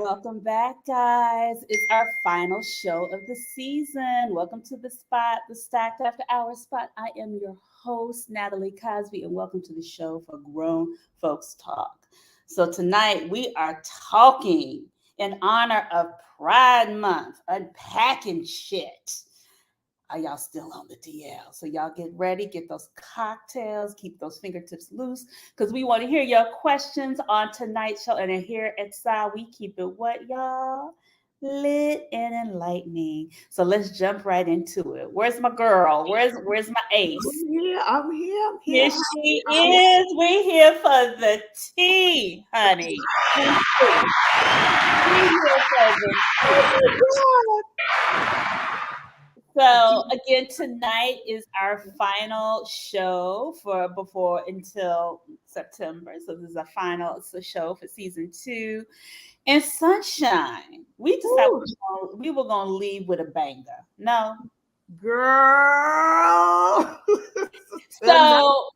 Welcome back, guys. It's our final show of the season. Welcome to the spot, the Stacked After Hours spot. I am your host, Natalie Cosby, and welcome to the show for Grown Folks Talk. So, tonight we are talking in honor of Pride Month, unpacking shit. Are y'all still on the DL? So y'all get ready, get those cocktails, keep those fingertips loose, because we want to hear your questions on tonight's show. And here at SI, we keep it what, y'all? Lit and enlightening. So let's jump right into it. Where's my girl? Where's my ace? I'm Here here. she is. We're here for the tea, honey. The tea. We're here for the tea. Oh So again, tonight is our final show for before until September. So this is our final show for season 2. And Sunshine, we decided my we were gonna leave with a banger. No. God. Girl. So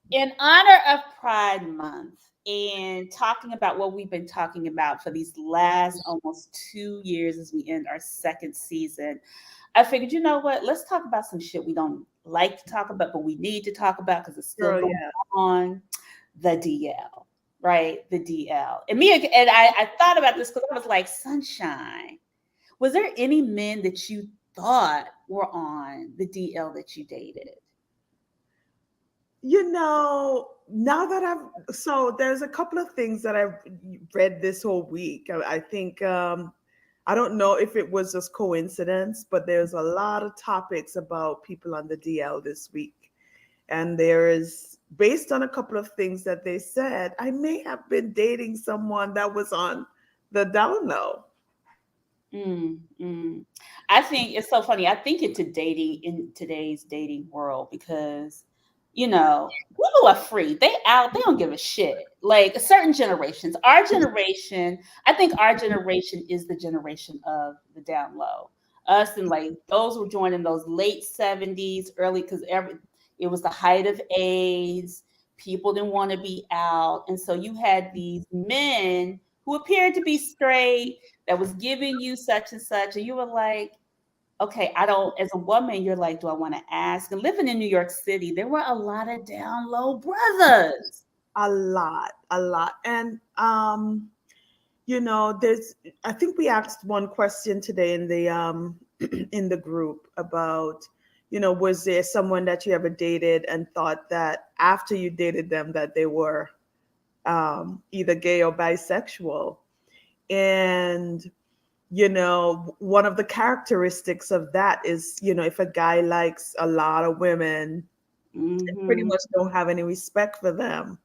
in honor of Pride Month and talking about what we've been talking about for these last almost 2 years as we end our second season, I figured, you know what? Let's talk about some shit we don't like to talk about, but we need to talk about because it's still Girl, going yeah. on. The DL, right? The DL. And I thought about this because I was like, Sunshine, was there any men that you thought were on the DL that you dated? Now that there's a couple of things that I've read this whole week. I think I don't know if it was just coincidence, but there's a lot of topics about people on the DL this week. And there is, based on a couple of things that they said, I may have been dating someone that was on the down low. Mm, mm. I think it's so funny. I think into dating in today's dating world because people are free. They out. They don't give a shit. Like certain generations, our generation. I think our generation is the generation of the down low. Us and like those were joined in those late 70s, early because it was the height of AIDS. People didn't want to be out, and so you had these men who appeared to be straight that was giving you such and such, and you were like, okay, I don't, as a woman, you're like, do I want to ask? And living in New York City, there were a lot of down low brothers. A lot. And there's I think we asked one question today in the in the group about, was there someone that you ever dated and thought that after you dated them that they were either gay or bisexual? And one of the characteristics of that is, if a guy likes a lot of women and pretty Hmm. much don't have any respect for them,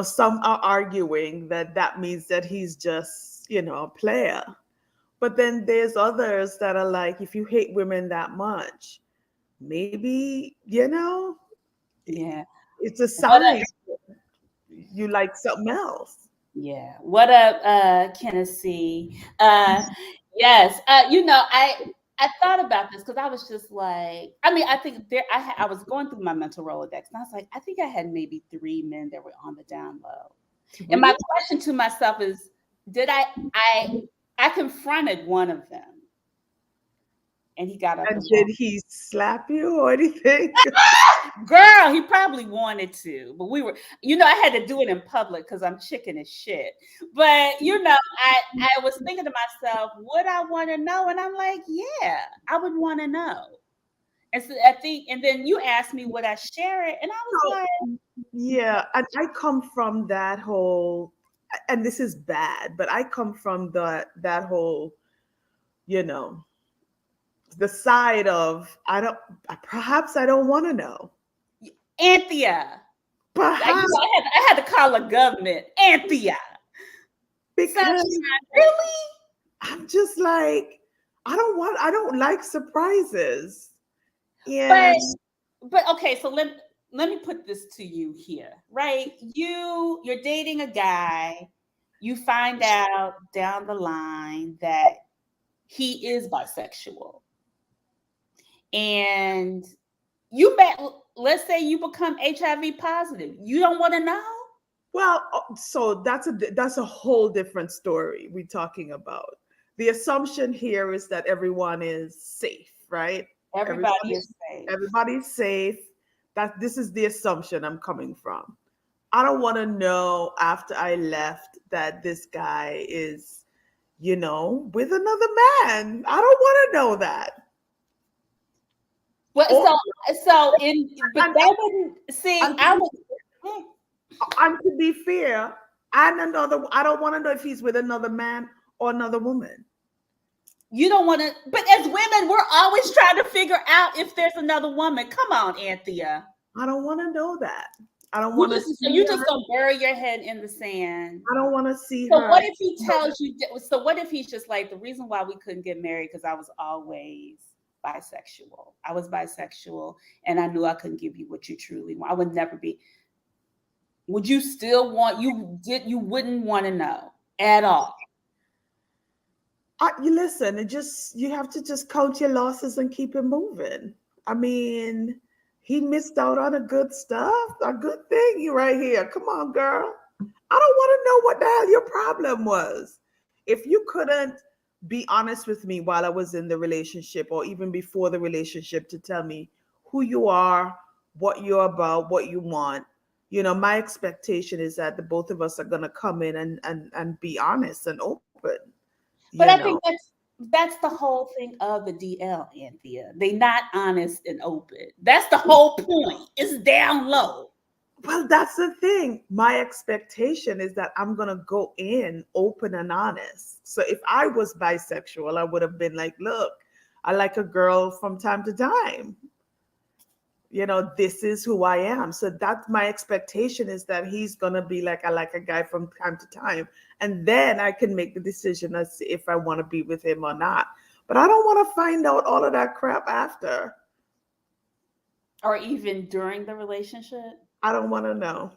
some are arguing that that means that he's just, a player. But then there's others that are like, if you hate women that much, maybe, Yeah. it's a What sign you like something else. Yeah. What up, Tennessee? Yes. I thought about this because I was just like, I mean, I think I was going through my mental Rolodex, and I was like, I think I had maybe 3 men that were on the down low. And my Three? question to myself is, did I confronted one of them, and he got up And and did walked. he slap you or anything? Girl, he probably wanted to, but I had to do it in public because I'm chicken as shit. But I was thinking to myself, would I want to know? And I'm like, yeah, I would want to know. And so I think, and then you asked me would I share it, and I was So, like, yeah, and I come from that whole, and this is bad, but I come from that whole, you know, the side of perhaps I don't want to know. Anthea. Perhaps I had to call the government, Anthea. because Sunshine, really? I'm just like, I don't like surprises. But And but okay, so let me put this to you here, right? You're dating a guy, you find out down the line that he is bisexual. And let's say you become HIV positive. You don't want to know? Well, so that's a whole different story we're talking about. The assumption here is that everyone is safe, right? Everybody Everybody, is safe. everybody's safe. That this is the assumption I'm coming from. I don't want to know after I left that this guy is, with another man. I don't want to know that. Well, Or but and, that wouldn't see. and, I would. hmm, and to be fair, and another, I don't want to know if he's with another man or another woman. You don't want to, but as women, we're always trying to figure out if there's another woman. Come on, Anthea. I don't want to know that. I don't You want to just see you just her. gonna bury your head in the sand. I don't want to see So her. what if he tells you? So what if he's just like, the reason why we couldn't get married because I was always bisexual. I was bisexual, and I knew I couldn't give you what you truly want. I would never be. Would you still want? You wouldn't want to know at all. You listen. You have to just count your losses and keep it moving. I mean, he missed out on a good stuff, a good thing right here. Come on, girl. I don't want to know what the hell your problem was. If you couldn't be honest with me while I was in the relationship or even before the relationship to tell me who you are, what you're about, what you want, my expectation is that the both of us are going to come in and be honest and open, you But I know. think that's the whole thing of the DL, Anthea. They not honest and open. That's the whole point. It's down low. Well, that's the thing. My expectation is that I'm going to go in open and honest. So if I was bisexual, I would have been like, look, I like a girl from time to time. This is who I am. So that's my expectation, is that he's going to be like, I like a guy from time to time. And then I can make the decision as to if I want to be with him or not. But I don't want to find out all of that crap after. Or even during the relationship. I don't want to know.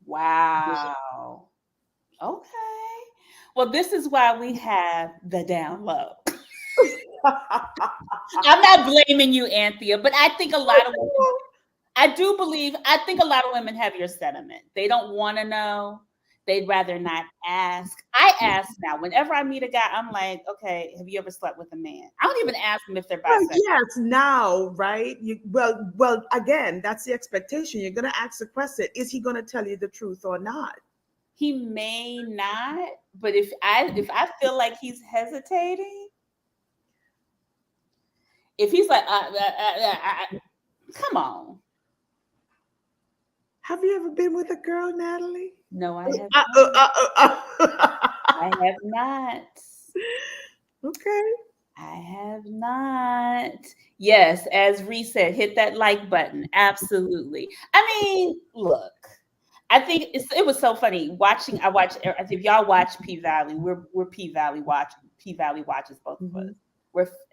Wow. Okay. Well, this is why we have the down low. I'm not blaming you, Anthea, but I think a lot of women, I think a lot of women have your sentiment. They don't want to know. They'd rather not ask. I ask now. Whenever I meet a guy, I'm like, okay, have you ever slept with a man? I don't even ask them if they're Well, bisexual. yes, now, right? Well, again, that's the expectation. You're going to ask the question, is he going to tell you the truth or not? He may not, but if I feel like he's hesitating, if he's like, come on, Have you ever been with a girl, Natalie? no, I have Uh, uh, not. uh, I have not. okay. I have not. Yes, as Ree said, hit that like button. Absolutely. I mean, look, I think it was so funny watching. I watch. If y'all watch P Valley, we're P Valley watches, both of us. Mhm.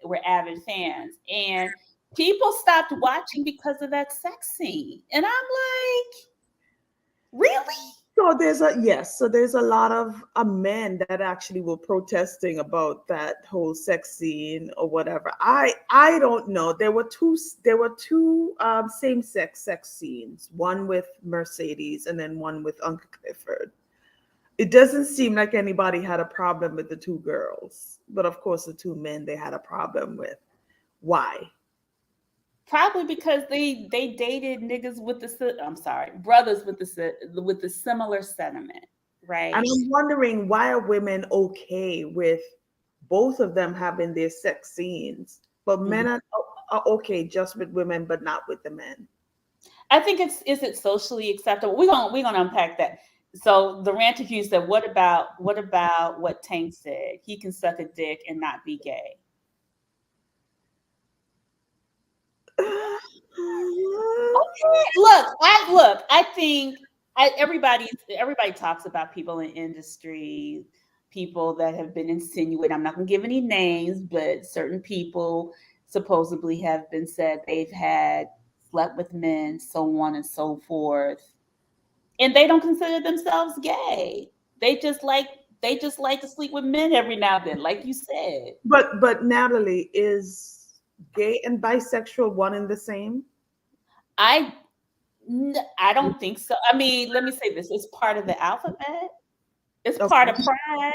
We're avid fans, and people stopped watching because of that sex scene, and I'm like, really? So there's a lot of men that actually were protesting about that whole sex scene or whatever. I don't know. There were two same sex scenes, one with Mercedes and then one with Uncle Clifford. It doesn't seem like anybody had a problem with the two girls, but of course the two men they had a problem with. Why? Probably because they dated niggas with I'm sorry, brothers with with the similar sentiment, And right? I'm wondering, why are women okay with both of them having their sex scenes, but Mhm. men are okay just with women, but not with the men? I think it's is it socially acceptable? We're gonna unpack that. So the rant accused said, what about what Tank said? He can suck a dick and not be gay. Okay. Look. I think everybody talks about people in industry, people that have been insinuated. I'm not going to give any names, but certain people supposedly have been said they've had slept with men, so on and so forth, and they don't consider themselves gay. They just like they just like to sleep with men every now and then, like you said. But Natalie, is gay and bisexual one and the same? I I don't think so. I mean, let me say this: it's part of the alphabet. It's part Okay. of pride.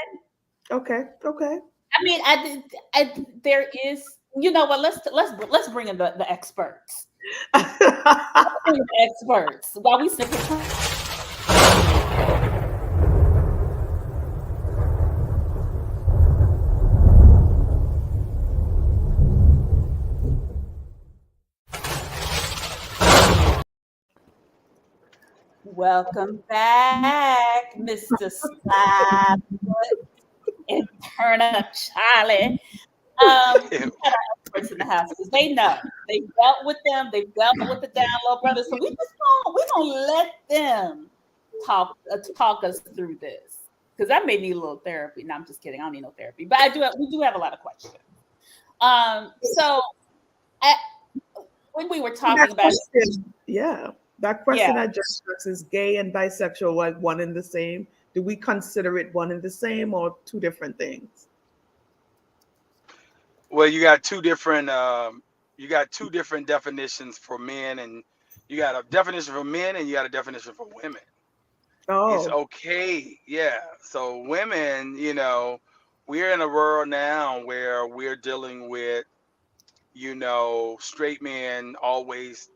Okay. Okay. I mean, there is. You know what? Let's bring in the experts. Bring in the experts while we sip here. Welcome back, Mr. Slide and Turn Up Charlie. We got our experts in the house because they know they've dealt with them. They've dealt with the down low brothers. So we gonna let them talk us through this because that may need a little therapy. No, I'm just kidding. I don't need no therapy, but we do have a lot of questions. So at, when we were That talking about it, question, yeah, that yeah, question I just asked, is gay and bisexual like one and the same? Do we consider it one and the same or two different things? Well, you got two different definitions for men, and you got a definition for men, and you got a definition for women. It's Oh, okay, yeah. So women, we're in a world now where we're dealing with, straight men always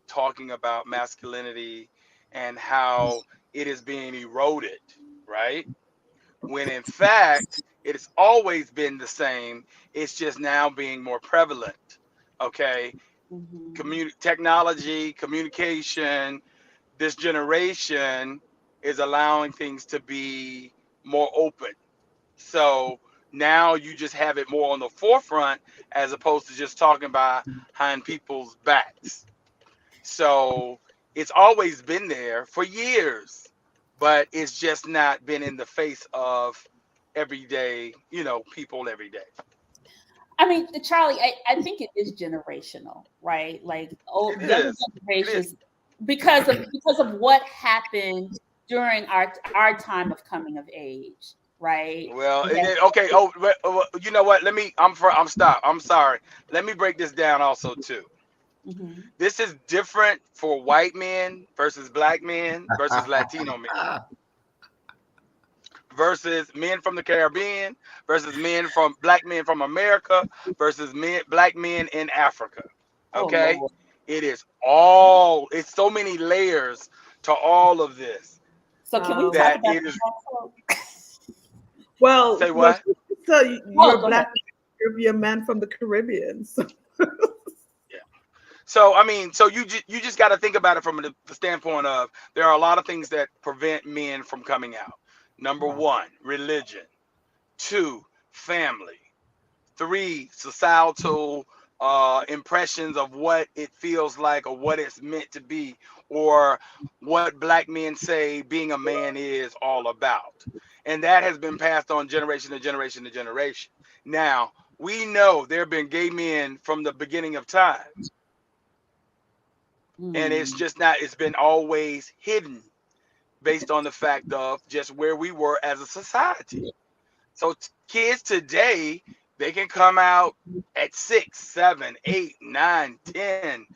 talking about masculinity and how it is being eroded, right? When in fact it has always been the same. It's just now being more prevalent. Okay, hmm technology, communication. This generation is allowing things to be more open. So now you just have it more on the forefront as opposed to just talking behind people's backs. So it's always been there for years, but it's just not been in the face of everyday, people every day. I mean, Charlie, I think it is generational, right? Like, oh, It younger is. It is. generations, because of what happened during our time of coming of age, right? Well, We had, okay. Oh, you know what? I'm stop. I'm sorry. Let me break this down also too. mhm. This is different for white men versus black men versus Latino men versus men from the Caribbean versus black men from America versus black men in Africa. Oh Okay? Lord. It's so many layers to all of this So can we talk wow. that about it the is. black folk? Say Well, what? so you're Oh, a go ahead. black Caribbean man from the Caribbean. So, Yeah. So I mean, so you just got to think about it from the standpoint of there are a lot of things that prevent men from coming out. Number Right. one, religion. Two, family. Three, societal impressions of what it feels like or what it's meant to be, or what black men say being a man is all about. And that has been passed on generation to generation to generation. Now, we know there have been gay men from the beginning of time, and it's Mm. just not, it's been always hidden based on the fact of just where we were as a society. So kids today, they can come out at 6, 7, 8, 9, 10.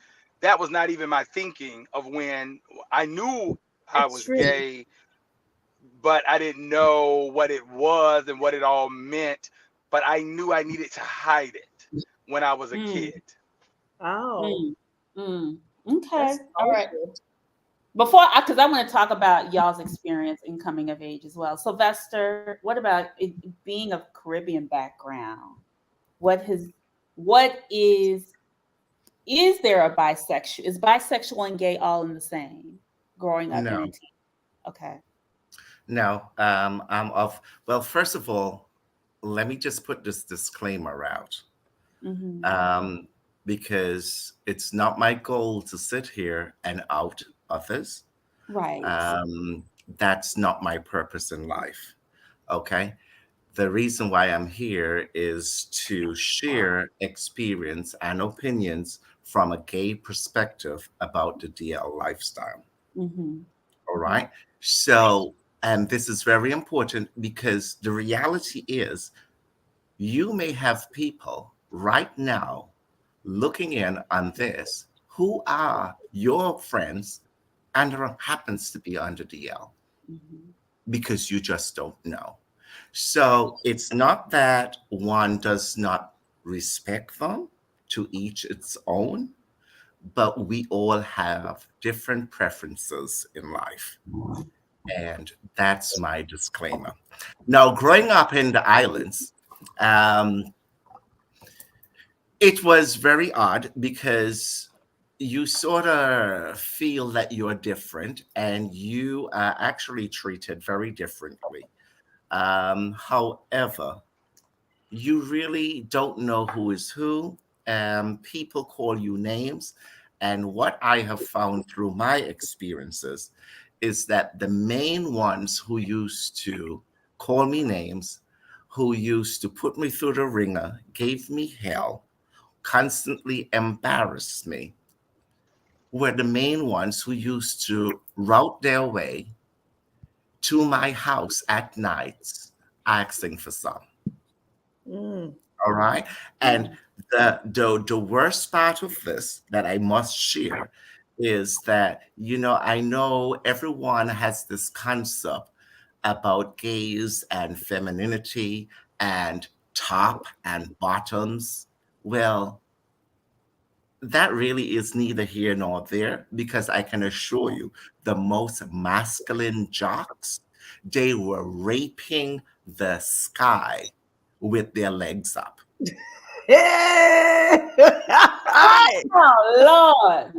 That was not even my thinking of when I knew I it's was true. gay, but I didn't know what it was and what it all meant. But I knew I needed to hide it when I was a Mm. kid. Wow. Mm. Mm. Okay. That's All right. powerful. Because I want to talk about y'all's experience in coming of age as well. Sylvester, what about being of Caribbean background? What has, what is there a bisexual? Is bisexual and gay all in the same? Growing up in a No, teen. Okay. no. I'm of, well, first of all, let me just put this disclaimer out, Mm-hmm. um, because it's not my goal to sit here and out others. Right. Um, that's not my purpose in life. Okay. The reason why I'm here is to share experience and opinions from a gay perspective about the DL lifestyle. Mm-hmm. All Mm-hmm. right. So, and this is very important because the reality is you may have people right now looking in on this who are your friends and there happens to be under the L Mhm. because you just don't know. So it's not that one does not respect them, to each its own, but we all have different preferences in life. And that's my disclaimer. Now, growing up in the islands, um, it was very odd because you sort of feel that you're different and you are actually treated very differently. However, you really don't know who is who. People call you names. And what I have found through my experiences is that the main ones who used to call me names, who used to put me through the ringer, gave me hell, constantly embarrassed me, were the main ones who used to route their way to my house at nights asking for some. Mm. All right. And Mm. the worst part of this that I must share is that, I know everyone has this concept about gays and femininity and top and bottoms. Well, that really is neither here nor there because I can assure you the most masculine jocks, they were raping the sky with their legs up. Hey! Oh Lord.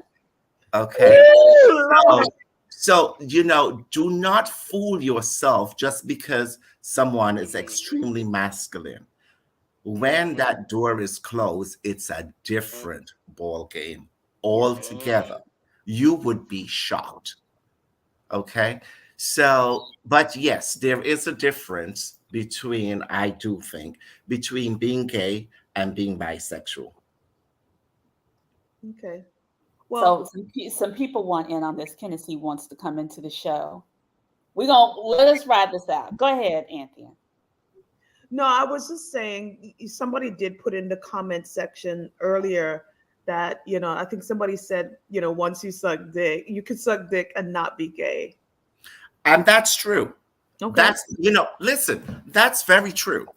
Okay. Ooh, Lord. So, do not fool yourself just because someone is extremely masculine. When Mm-hmm. that door is closed, it's a different ball game Mm-hmm. altogether. You would be shocked. Okay. So, but yes, there is a difference between, I do think, between being gay and being bisexual. Okay. So Well, some people want in on this. Tennessee wants to come into the show. We're gonna let us ride this out. Go ahead, Anthony. no, I was just saying somebody did put in the comment section earlier that, I think somebody said, once you suck dick, you could suck dick and not be gay. And that's true. Okay. Listen, that's very true.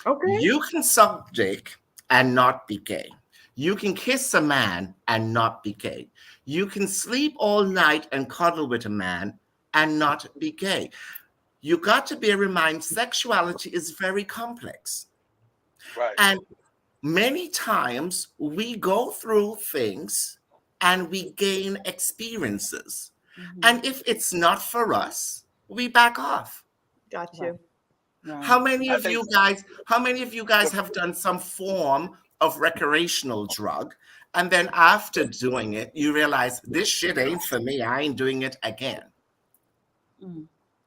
Okay. You can suck dick and not be gay. You can kiss a man and not be gay. You can sleep all night and cuddle with a man and not be gay. You got to bear in mind, sexuality is very complex. Right. And many times we go through things and we gain experiences. Mhm. And if it's not for us, we back off. Got Right, you. right. I think How many of you guys the have done some form of recreational drug? And then after doing it, you realize this shit ain't for me. I ain't doing it again. Mm.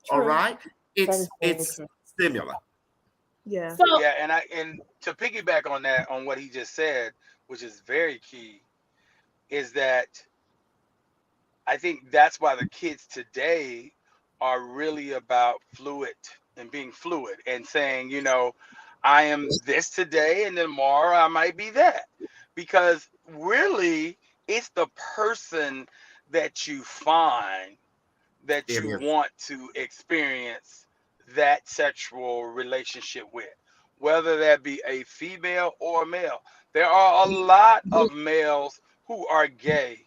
All True. right? That is very It's true. similar. Yeah. So, yeah, and to piggyback on that, on what he just said, which is very key, is that I think that's why the kids today are really about fluid and being fluid and saying, I am this today and then tomorrow I might be that. Because really, it's the person that you find that It you is. want to experience that sexual relationship with, whether that be a female or a male. There are a lot of males who are gay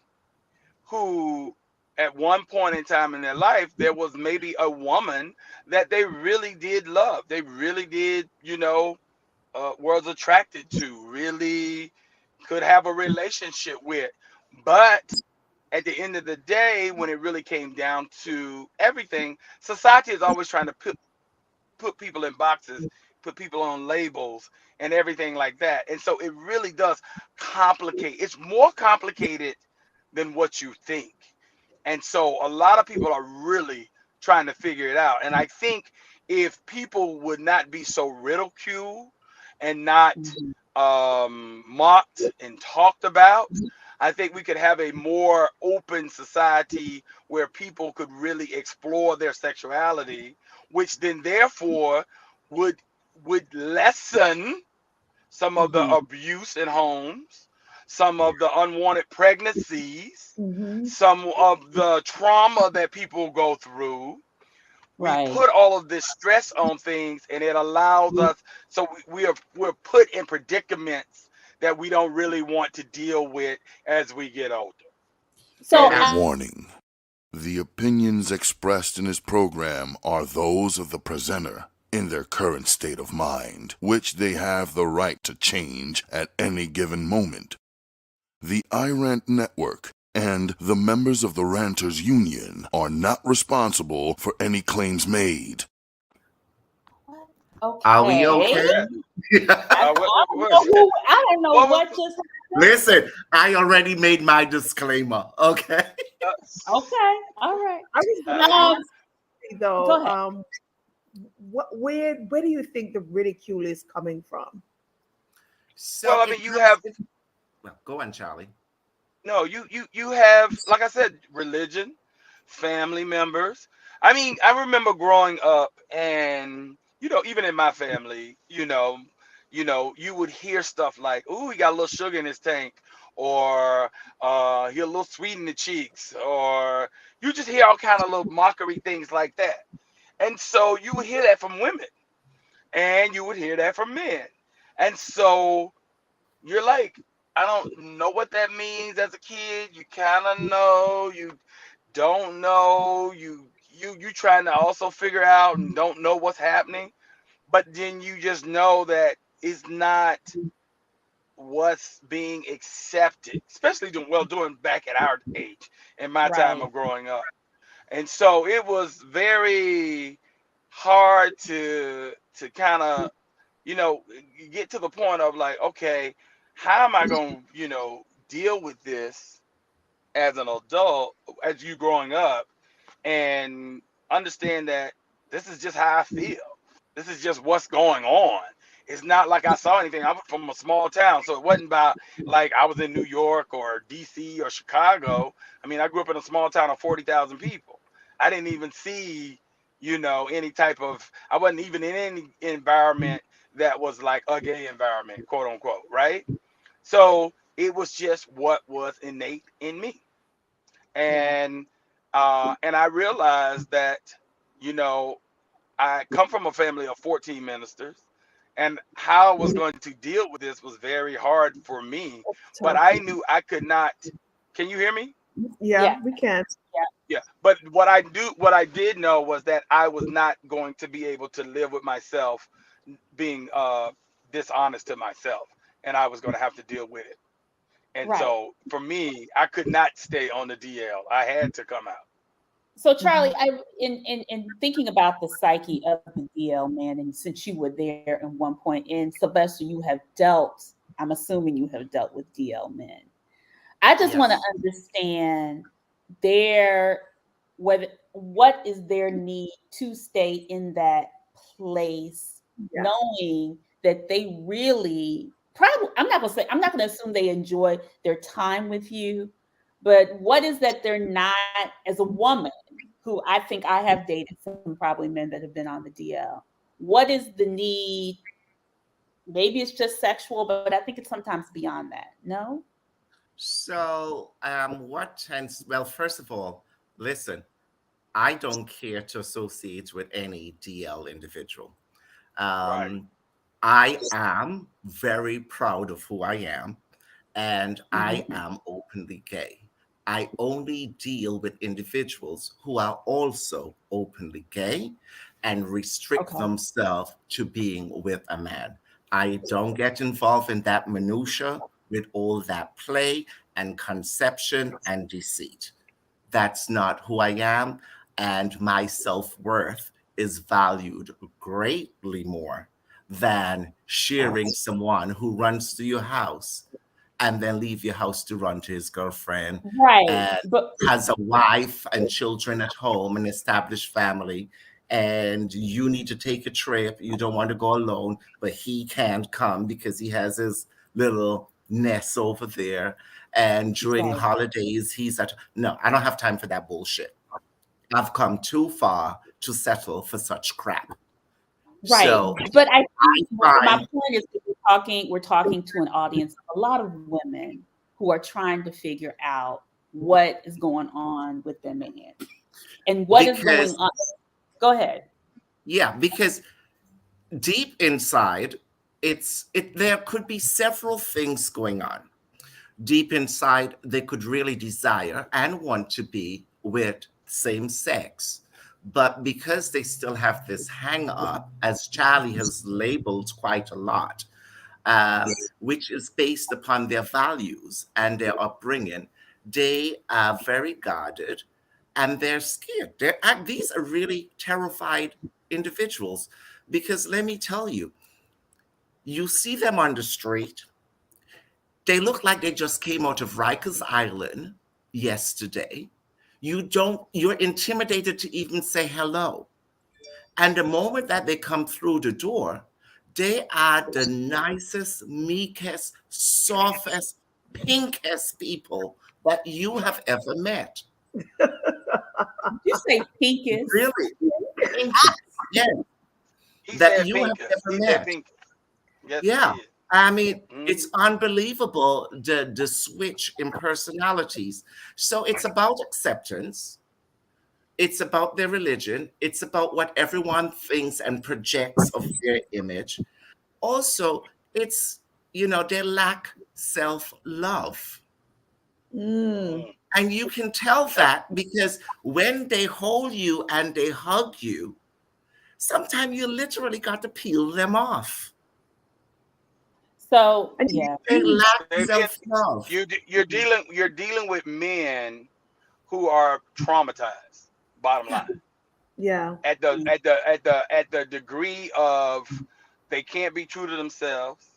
who at one point in time in their life there was maybe a woman that they really did love, they really did, was attracted to, really could have a relationship with. But at the end of the day, when it really came down to everything, society is always trying to put people in boxes, put people on labels and everything like that. And so it really does complicate. It's more complicated than what you think. And so a lot of people are really trying to figure it out. And I think if people would not be so ridiculed and not mhm, mocked and talked about, I think we could have a more open society where people could really explore their sexuality, which then therefore would would lessen some of the mhm, abuse in homes, some of the unwanted pregnancies, Mm-hmm. some of the trauma that people go through. We Right. put all of this stress on things, and it allows us. So we're put in predicaments that we don't really want to deal with as we get older. So And it's Warning. The opinions expressed in this program are those of the presenter in their current state of mind, which they have the right to change at any given moment. The iRant Network and the members of the Ranters Union are not responsible for any claims made. what? Are we Okay. okay? I don't know who. I don't know what was what just happened. Listen, I already made my disclaimer. Okay. Okay. All right. I was going to uh, Um. ask you though, Go ahead. where do you think the ridicule is coming from? So well, I mean, it you comes. have Well, go on, Charlie. no, you have, like I said, religion, family members. I mean, I remember growing up, and even in my family, you would hear stuff like, "Ooh, he got a little sugar in his tank," or "He a little sweet in the cheeks," or you just hear all kind of little mockery things like that. And so you would hear that from women, and you would hear that from men, and so you're like, I don't know what that means as a kid. You kind of know, you don't know, you trying to also figure out and don't know what's happening, but then you just know that it's not what's being accepted, especially doing back at our age, in my time Right. of growing up. And so it was very hard to kind of, you know, get to the point of like, okay, how am I going to, deal with this as an adult, as you growing up, and understand that this is just how I feel. This is just what's going on. It's not like I saw anything. I'm from a small town, so it wasn't about like I was in New York or DC or Chicago. I mean, I grew up in a small town of 40,000 people. I didn't even see, any type of, I wasn't even in any environment that was like a gay environment, quote unquote, right? So it was just what was innate in me. Yeah. And I realized that, you know, I come from a family of 14 ministers, and how I was going to deal with this was very hard for me. But Tough. I knew I could not. Can you hear me? Yeah, Yeah. we can. Yeah. Yeah. But what I did know was that I was not going to be able to live with myself being dishonest to myself, and I was going to have to deal with it. And Right. so for me, I could not stay on the DL. I had to come out. So Mhm. Charlie, I in thinking about the psyche of the DL man, and since you were there at one point, and Sylvester, you have dealt. I'm assuming you have dealt with DL men. I just want to Yes. understand their whether what is their need to stay in that place, Yeah. knowing that they really probably I'm not gonna assume they enjoy their time with you, but what is that they're not as a woman who I think I have dated some probably men that have been on the DL. What is the need? Maybe it's just sexual, but I think it's sometimes beyond that. No? So, what tends, well, first of all, listen, I don't care to associate with any DL individual. Right. Um, I am very proud of who I am, and I Mhm. am openly gay. I only deal with individuals who are also openly gay and restrict Okay. themselves to being with a man. I don't get involved in that minutia with all that play and conception and deceit. That's not who I am, and my self worth is valued greatly more than sharing someone who runs to your house and then leave your house to run to his girlfriend Right. and But has a wife and children at home, an established family, and you need to take a trip. You don't want to go alone, but he can't come because he has his little nest over there. And during right. holidays, he's at, no, I don't have time for that bullshit. I've come too far to settle for such crap. Right. So But I think I my find, point is that we're talking to an audience of a lot of women. who are trying to figure out what is going on with their man and what is going Because, on. Go ahead. yeah, because deep inside, there could be several things going on. Deep inside, they could really desire and want to be with same sex. But because they still have this hang up, as Charlie has labeled quite a lot, which is based upon their values and their upbringing, they are very guarded and they're scared. These are really terrified individuals because let me tell you, you see them on the street, they look like they just came out of Rikers Island yesterday. You're intimidated to even say hello. And the moment that they come through the door, they are the nicest, meekest, softest, pinkest people that you have ever met. Did you say pinkest? Really, pinkest, yeah, He that said you have Pincus. ever He said met. Pincus. Yes, he Yeah. did. I mean, Hmm. it's unbelievable the switch in personalities. So it's about acceptance. It's about their religion. It's about what everyone thinks and projects of their image. Also, it's, they lack self love. Mm. Mm. And you can tell Yep. that because when they hold you and they hug you, sometimes you literally got to peel them off. So And yeah. They lack They did. self love. You're dealing with men who are traumatized. Bottom Yeah. line, yeah. at the degree of they can't be true to themselves.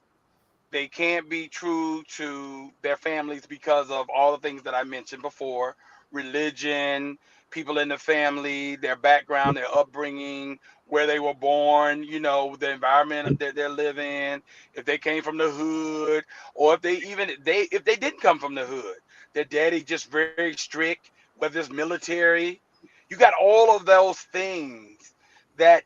They can't be true to their families because of all the things that I mentioned before: religion, people in the family, their background, their upbringing, where they were born, the environment that they live in, if they came from the hood, or if they didn't come from the hood, their daddy just very strict, whether it's military. You got all of those things that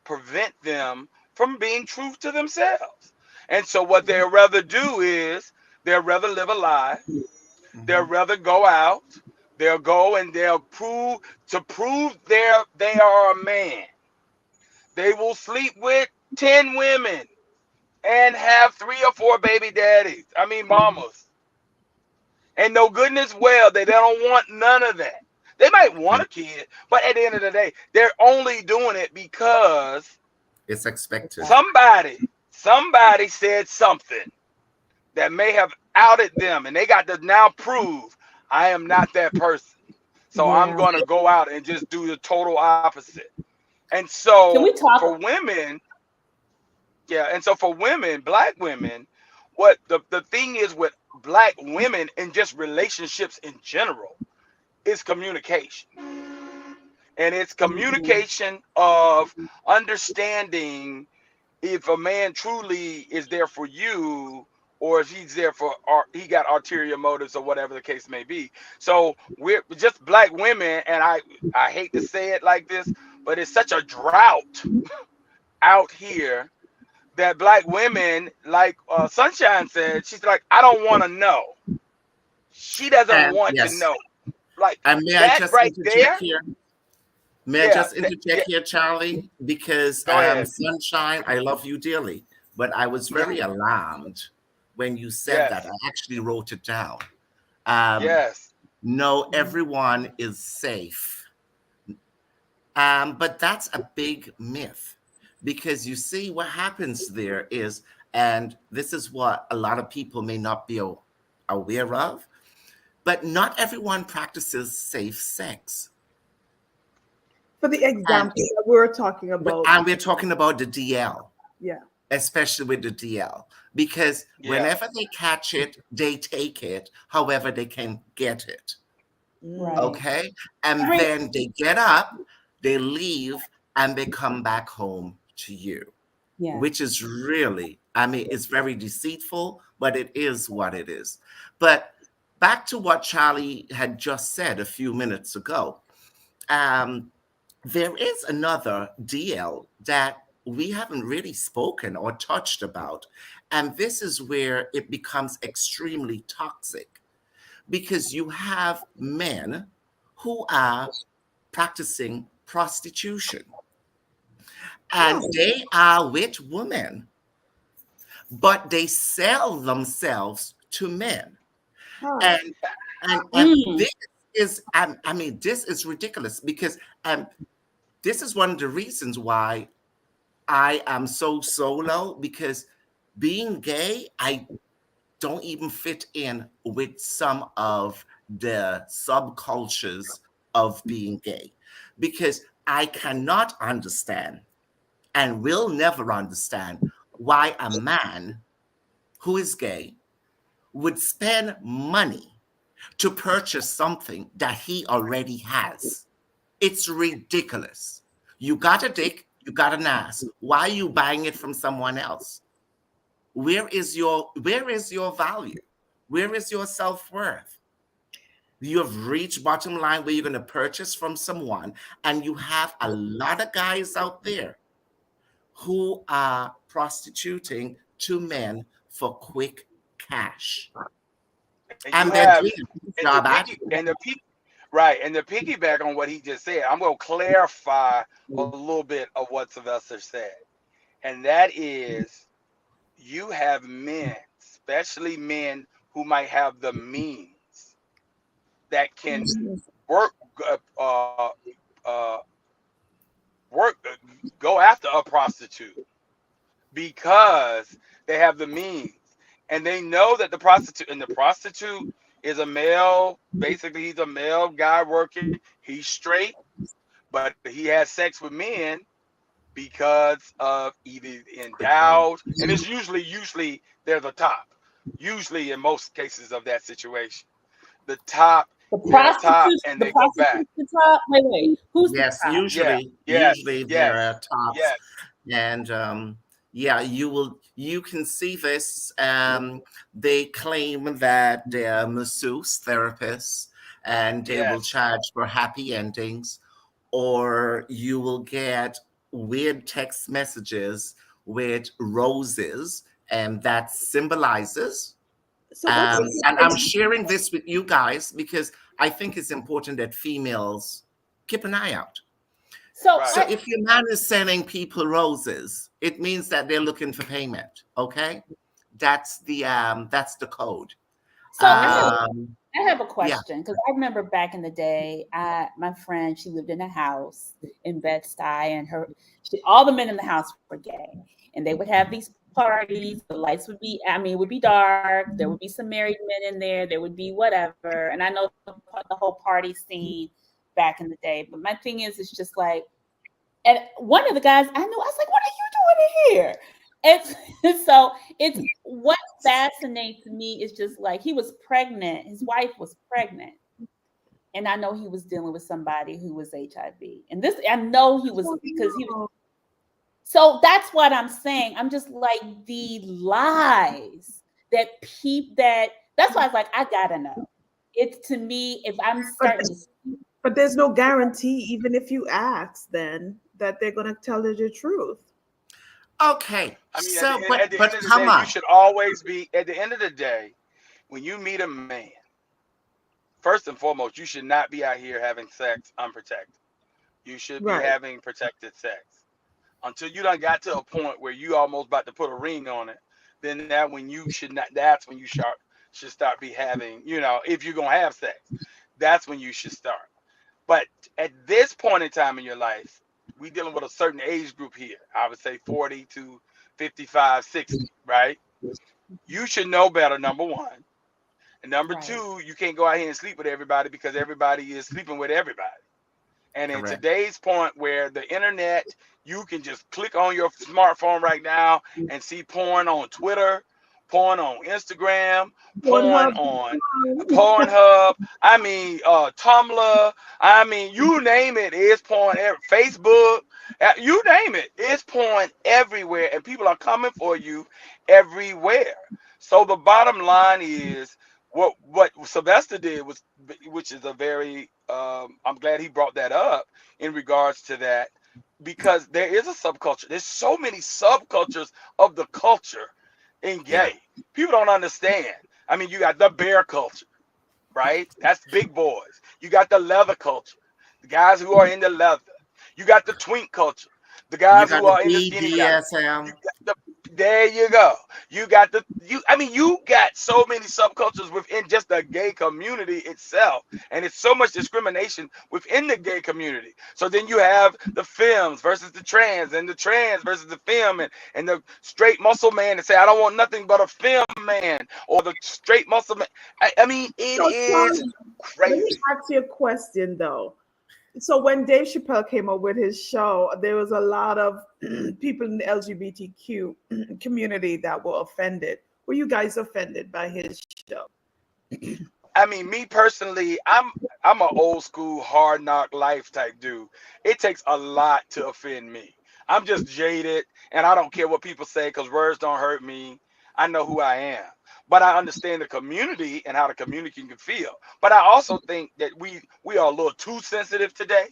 prevent them from being true to themselves. And so what they'll rather do is they'll rather live a lie. They'll Mhm. rather go out. They'll go and they'll prove they are a man. They will sleep with 10 women and have 3 or 4 baby daddies. I mean mamas. And no goodness well they don't want none of that. They might want Okay. a kid, but at the end of the day, they're only doing it because It's expected. somebody said something that may have outed them, and they got to now prove I am not that person. So I'm Yeah. going to go out and just do the total opposite. And Can so we for talk? women, yeah, and so for women, black women, what the thing is with black women and just relationships in general is communication. And it's Mhm. communication of understanding if a man truly is there for you, or if he's there for he got ulterior motives or whatever the case may be. So we're just black women, and I hate to say it like this, but it's such a drought out here that black women, like Sunshine said, she's like, I don't want to know. She doesn't And want to yes, know. Like and may I that just right interject there. here? May I Yeah, just interject here, Charlie? Because go ahead. Sunshine, I love you dearly, but I was very alarmed when you said that. Yes, I actually wrote it down. Um, yes. no, everyone is safe. But that's a big myth because you see what happens there is, and this is what a lot of people may not be aware of, but not everyone practices safe sex. For the And, example that we're talking about, and we're talking about the DL, yeah. especially with the DL, because Yeah. whenever they catch it, they take it however they can get it. Mm. Right. Okay. And Right. then they get up, they leave, and they come back home to you, Yeah. which is really, I mean, it's very deceitful, but it is what it is. But back to what Charlie had just said a few minutes ago. Um, there is another DL that we haven't really spoken or touched about. And this is where it becomes extremely toxic because you have men who are practicing prostitution and Oh, they are with women, but they sell themselves to men. huh. And and Mm. this is I mean this is ridiculous because this is one of the reasons why I am so solo because being gay, I don't even fit in with some of the subcultures of being gay because I cannot understand and will never understand why a man who is gay would spend money to purchase something that he already has. It's ridiculous. You got a dick, you got an ass. Why are you buying it from someone else? Where is your value? Where is your self-worth? You have reached bottom line where you're going to purchase from someone, and you have a lot of guys out there who are prostituting to men for quick cash. And you And they're have doing a good and the job at piggy it. and the peak right and the piggyback on what he just said. I'm going to clarify a little bit of what Sylvester said, and that is you have men, especially men who might have the means that can work uh, uh, uh, work go after a prostitute because they have the means and they know that the prostitute is a male, basically he's a male guy working, he's straight, but he has sex with men because of either endowed, and it's usually there's a top, usually in most cases of that situation the top, they're a top and The they go back. prostitutes, the top. Wait. Who's the Yes, top? Yeah, usually there yes, are tops, yes, and yeah, you can see this. They claim that they're masseuse therapists, and they will yes, charge for happy endings, or you will get weird text messages with roses, and that symbolizes. So what's And I'm sharing this with you guys because I think it's important that females keep an eye out. So right. So if your man is sending people roses, it means that they're looking for payment. Okay, that's the code. so Um, I have a yeah, question because I remember back in the day, my friend, she lived in a house in Bed-Stuy, and all the men in the house were gay, and they would have these parties. The lights would be, I mean, it would be dark. There would be some married men in there. There would be whatever, and I know the whole party scene back in the day. But my thing is, it's just like, and one of the guys I knew, I was like, "What are you doing in here?" And so it's what fascinates me is just like he was pregnant, his wife was pregnant, and I know he was dealing with somebody who was HIV. And this I know he was because he was. oh, So that's what I'm saying. I'm just like the lies that that's why I was like, I gotta know. It's to me, if I'm but starting to see, but there's no guarantee, even if you ask, then that they're gonna tell you the truth. okay. I mean, So, at the end but of the come day, you on. should always be, at the end of the day, when you meet a man, first and foremost, you should not be out here having sex unprotected. You should be Right. having protected sex. Until you done got to a point where you almost about to put a ring on it, then that when you should not, that's when you should start be having, if you're going to have sex, that's when you should start. But at this point in time in your life, we dealing with a certain age group here. I would say 40 to 55, 60, right? You should know better, number one. And number right. two, you can't go out here and sleep with everybody because everybody is sleeping with everybody. And in Correct. today's point where the internet, you can just click on your smartphone right now and see porn on Twitter, porn on Instagram, porn Pornhub. on Pornhub. I mean, Tumblr. I mean, you name it, it's porn. Facebook, you name it, it's porn everywhere, and people are coming for you everywhere. So the bottom line is what Sylvester did was, which is a very I'm glad he brought that up in regards to that. because there is a subculture. There's so many subcultures of the culture in Yeah. gay. People don't understand. I mean, you got the bear culture, right? That's big boys. You got the leather culture, the guys who are into leather. You got the twink culture, the You guys got who the are into skinny guys. You BDSM. got the there you go. You got the you. I mean, you got so many subcultures within just the gay community itself, and it's so much discrimination within the gay community. So then you have the femmes versus the trans, and the trans versus the femme, and the straight muscle man that say I don't want nothing but a femme man, or the straight muscle man. I mean, it So, is Charlie, let me crazy. ask you a question though. So when Dave Chappelle came up with his show, there was a lot of people in the LGBTQ community that were offended. Were you guys offended by his show? I mean, me personally, I'm an old school hard knock life type dude. It takes a lot to offend me. I'm just jaded, and I don't care what people say because words don't hurt me. I know who I am, but I understand the community and how the community can feel. But I also think that we are a little too sensitive today.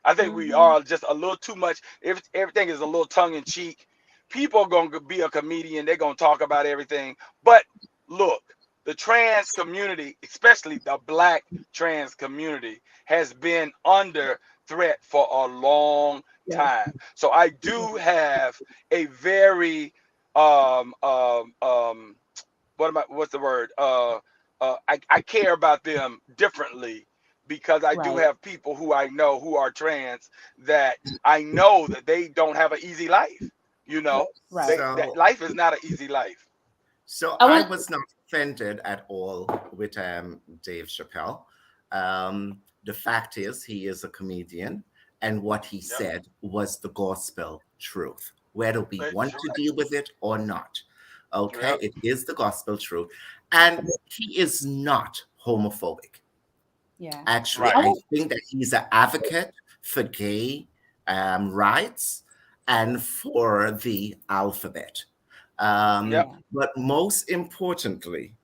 I think we Mhm. are just a little too much. If everything is a little tongue in cheek, people are gonna be a comedian. They're gonna talk about everything. But look, the trans community, especially the black trans community, has been under threat for a long Yeah. time. So I do have a very um um um what's the word? I care about them differently because I do Right. have people who I know who are trans that I know that they don't have an easy life. You know, Right. that So life is not an easy life. I I want. was not offended at all with Dave Chappelle. The fact is, he is a comedian, and what he Yep, said was the gospel truth, whether we that's want to right. deal with it or not. Okay, Yep, it is the gospel truth, and he is not homophobic. Yeah. Actually, I right. I want. think that he's an advocate for gay rights and for the alphabet. Yep. Yeah. But most importantly,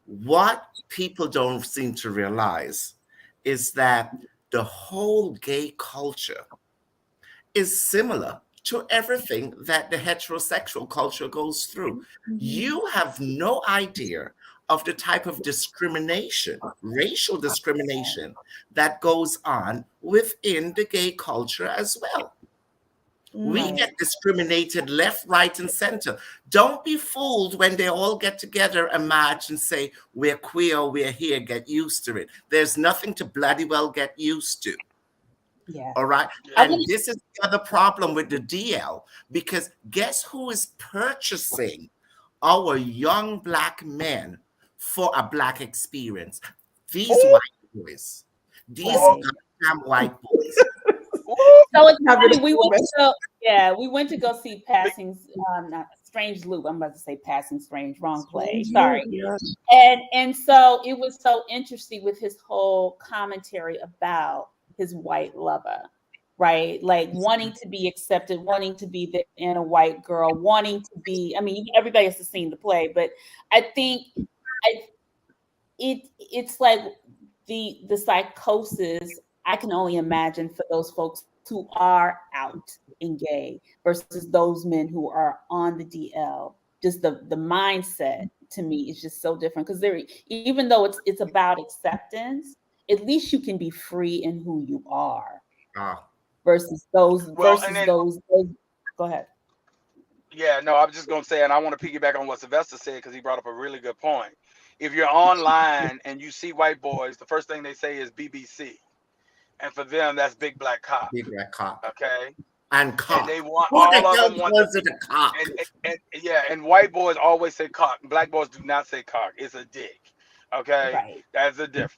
what people don't seem to realize is that the whole gay culture is similar to everything that the heterosexual culture goes through. Mhm. You have no idea of the type of discrimination, racial discrimination, that goes on within the gay culture as well. We Mm. Right. get discriminated left, right, and center. Don't be fooled when they all get together and march and say, we're queer, we're here, get used to it. There's nothing to bloody well get used to. Yeah. All right. I Yeah. And want. this is the other problem with the DL, because guess who is purchasing our young black men for a black experience? These Ooh, white boys, these Right. ooh, goddamn white boys. ooh. So it's Having funny. a We went moment. to go. Yeah, we went to go see Big Passing. Not Strange Loop. I'm about to say Passing Strange. Wrong play. Strange Sorry. loop, yes. And so it was so interesting with his whole commentary about his white lover, right? Like wanting to be accepted, wanting to be the inner white girl, wanting to be. I mean, everybody has seen the play, but I think I it's like the psychosis. I can only imagine for those folks who are out and gay versus those men who are on the DL. Just the mindset to me is just so different because there, even though it's about acceptance, at least you can be free in who you are Ah, well, and then those. Go ahead. yeah, no, I was just gonna say, and I want to piggyback on what Sylvester said because he brought up a really good point. If you're online and you see white boys, the first thing they say is BBC, and for them that's big black cock. big red cock. Okay, And and they cock. want Who all the of hell them want the calls it a cock? and yeah, and white boys always say cock. Black boys do not say cock. It's a dick. Okay, Right. that's the difference.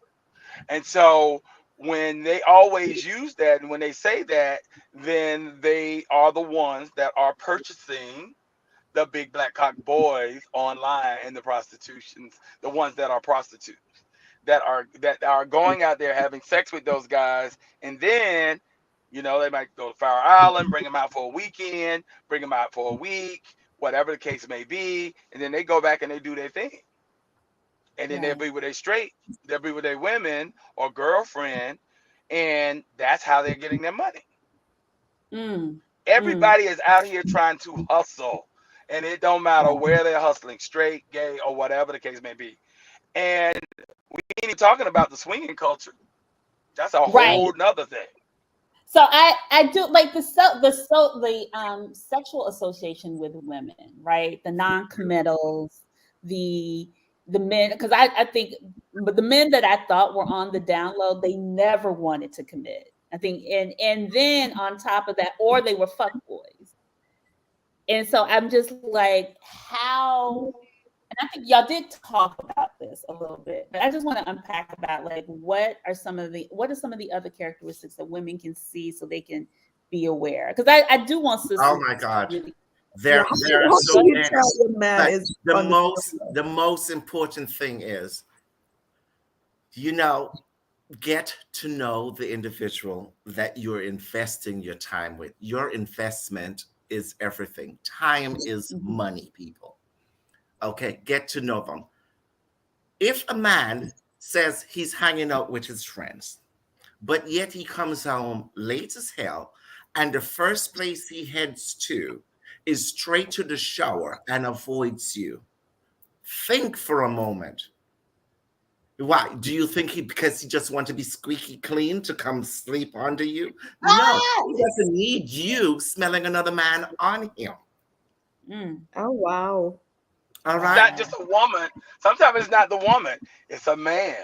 And so when they always use that and when they say that, then they are the ones that are purchasing the big black cock boys online and the prostitutions, the ones that are prostitutes that are going out there having sex with those guys, and then they might go to Fire Island, bring them out for a weekend, bring them out for a week, whatever the case may be, and then they go back and they do their thing, and then they'll Right. be with a straight, they'll be with a women or girlfriend, and that's how they're getting their money. Mm, mm. Everybody is out here trying to hustle, and it don't matter where they're hustling, straight, gay, or whatever the case may be. And we ain't even talking about the swinging culture. That's a Right. whole nother thing. So I do like the sexual association with women, right? The non-committals, the the men, because I think, but the men that I thought were on the down low, they never wanted to commit. I think, and then on top of that, or they were fuck boys. And so I'm just like, how, and I think y'all did talk about this a little bit, but I just want to unpack about like what are some of the other characteristics that women can see so they can be aware. Because I do want Oh sisters my to God. really Yeah, There are how so can you many. tell when man But is on the the most important thing is, you know, get to know the individual that you're investing your time with. Your investment is everything. Time is Mhm. money, people. Okay, get to know them. If a man says he's hanging out with his friends, but yet he comes home late as hell, and the first place he heads to is straight to the shower and avoids you, think for a moment. Why? Do you think he, because he just want to be squeaky clean to come sleep under you? No, he Ah! doesn't need you smelling another man on him. Mm, Oh wow. All It's right? not wow. just a woman. Sometimes it's not the woman. It's a man.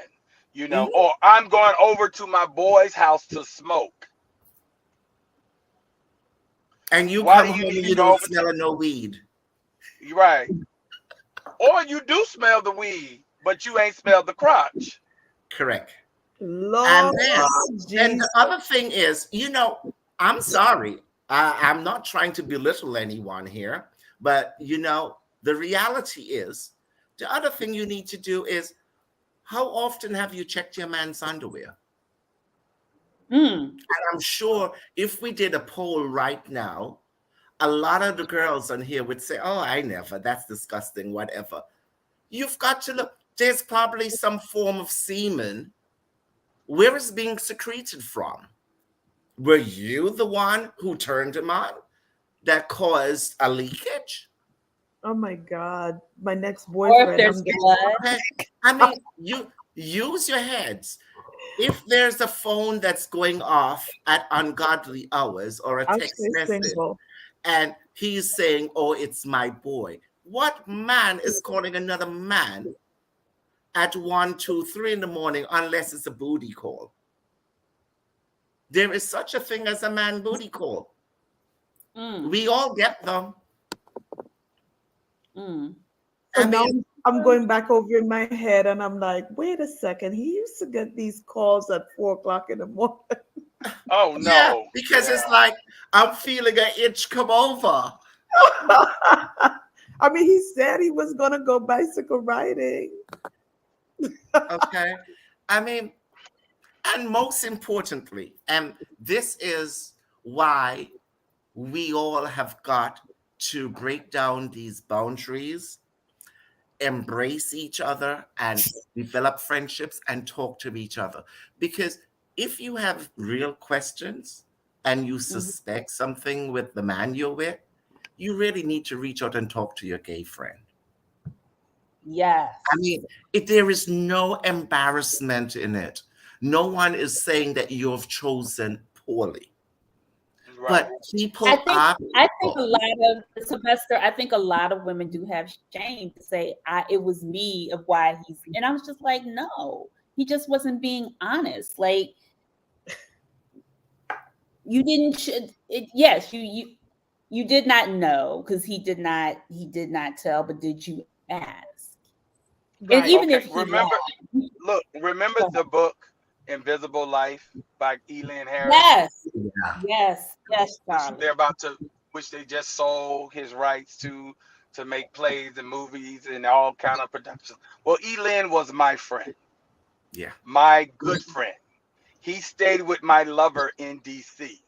Mhm. Or I'm going over to my boy's house to smoke. And you Why come do you home need and to you go don't over to? smell of no weed. You're right. Or you do smell the weed, but you ain't smelled the crotch. Correct. And Lord then the Jesus. other thing is, I'm sorry. I'm not trying to belittle anyone here, but the reality is, the other thing you need to do is, how often have you checked your man's underwear? Mm. I'm sure if we did a poll right now, a lot of the girls on here would say, "Oh, I never. That's disgusting, whatever." You've got to look. There's probably some form of semen. Where is being secreted from? Were you the one who turned him on that caused a leakage? Oh my God. My next Or if boyfriend. there's blood. Okay. I mean, you use your heads. If there's a phone that's going off at ungodly hours or a I'll text stay message single. and he's saying, "Oh, it's my boy," what man is calling another man at 1, 2, 3 in the morning unless it's a booty call? There is such a thing as a man booty call. Mm, We all get them. mm. So I now mean, I'm going back over in my head and I'm like, wait a second. He used to get these calls at 4 o'clock in the morning. Oh yeah, no. because Yeah. it's like, I'm feeling an itch come over. I mean, he said he was going to go bicycle riding. Okay. I mean, and most importantly, and this is why we all have got to break down these boundaries, embrace each other, and develop friendships and talk to each other. Because if you have real questions and you Mhm. suspect something with the man you're with, you really need to reach out and talk to your gay friend. I Yes. mean, there is no embarrassment in it. No one is saying that you've chosen poorly, Right. but I people think are I think a people. lot of Sylvester, I think a lot of women do have shame to say it was me of why he's, and I was just like, no, he just wasn't being honest. Like you didn't should it, yes, you did not know because he did not tell, but did you ask? And even Right. if Okay. he Remember, lied, look, remember the book Invisible Life by Elin Harris? yes, yes, Which they're Charlie. about to, which they just sold his rights to make plays and movies and all kind of productions. Well, Elin was my friend, Yeah. my good friend. He stayed with my lover in DC.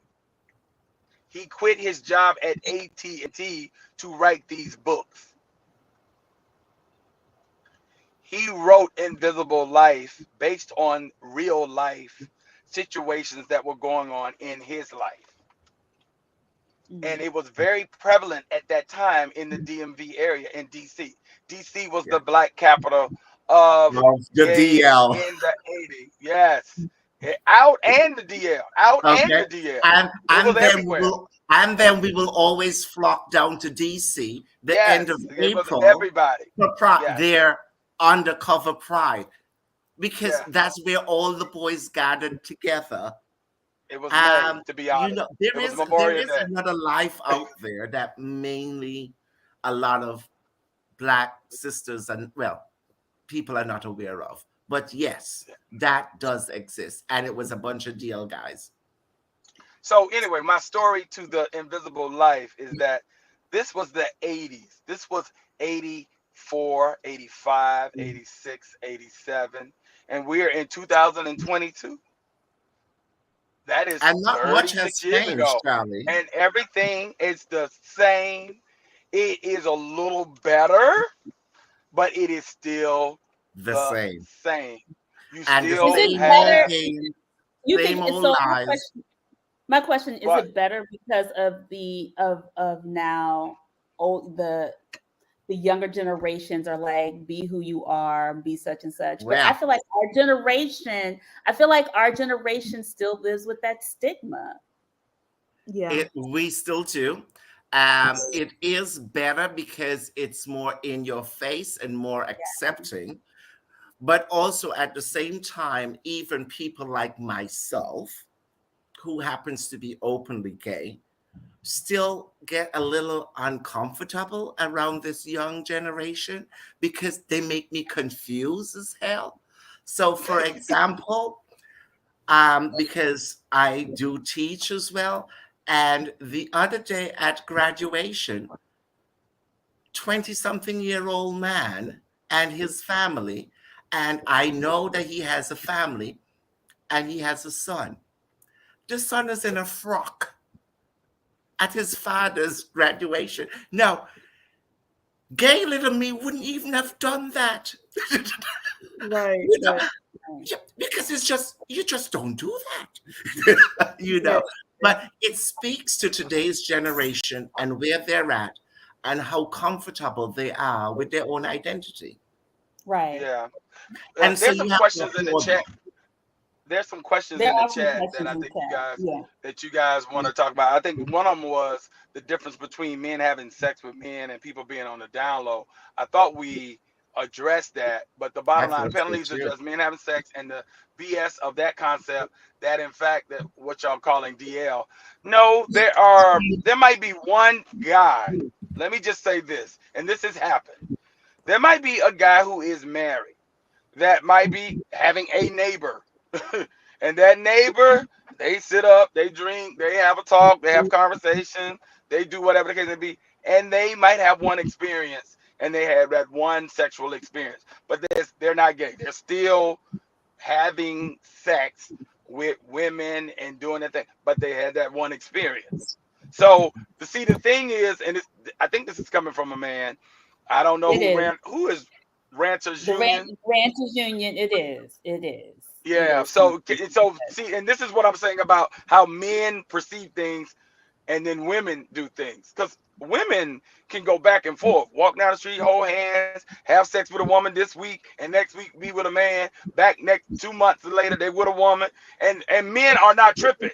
He quit his job at AT&T to write these books. He wrote Invisible Life based on real life situations that were going on in his life. and Mm. it was very prevalent at that time in the DMV area in DC. DC was Yeah. the black capital of Of the gays DL. in the 80s. Yes. Out and the DL, out and Okay. the DL. And It was and then we everywhere. will and then we will always flock down to DC the end of Yes, it was April everybody. for Yes, their undercover pride, because yeah, that's where all the boys gathered together. it was May, to be You honest. know, It was there Memorial is Day. another life out there that mainly a lot of black sisters and, well, people are not aware of. But yes, that does exist, and it was a bunch of DL guys. So anyway, my story to the invisible life is that this was the 80s. This was 84, 85, 86, 87, and we're in 2022. That is And not much has 36 years changed, ago. Charlie. And everything is the same. It is a little better, but it is still The the same. same. You And the Is still it same old better? have game, You same think it's old so? lies. My question is: what it better because of of now? Oh, the younger generations are like, be who you are, be such and such. But Well, I feel like our generation still lives with that stigma. Yeah. we still do. It is better because it's more in your face and more accepting. But also at the same time, even people like myself, who happens to be openly gay, still get a little uncomfortable around this young generation because they make me confused as hell. So, for example, because I do teach as well, and the other day at graduation, 20 something year old man and his family, and I know that he has a family and he has a son. The son is in a frock at his father's graduation. Now, gay little me wouldn't even have done that. Right. You know, Right. Right. yeah, because it's just, you just don't do that. you Yeah. know, but it speaks to today's generation and where they're at and how comfortable they are with their own identity. Right. yeah. And so There's you some have to questions in the applaud chat. them. There's some questions There in the are some chat that questions I in think chat. Yeah. you guys want to talk about. I think one of them was the difference between men having sex with men and people being on the down low. I thought we addressed that, but the I bottom line, thought so penalties too. address men having sex and the BS of that concept. That in fact that what y'all calling DL. No, there might be one guy. Let me just say this, and this has happened. There might be a guy who is married that might be having a neighbor. And that neighbor, they sit up, they drink, they have a talk, they have conversation, they do whatever the case may be, and they might have one experience and they have that one sexual experience. But they're not gay. They're still having sex with women and doing that thing, but they had that one experience. So to see the thing is, and I think this is coming from a man. I don't know It is. who is Ranters The Union. Ranters Union, it is. It is. It Yeah. is coming So from see, and this is what I'm saying about how men perceive things and then women do things. Because women can go back and forth, walk down the street, hold hands, have sex with a woman this week, and next week be with a man. Back next 2 months later, they with a woman, and men are not tripping.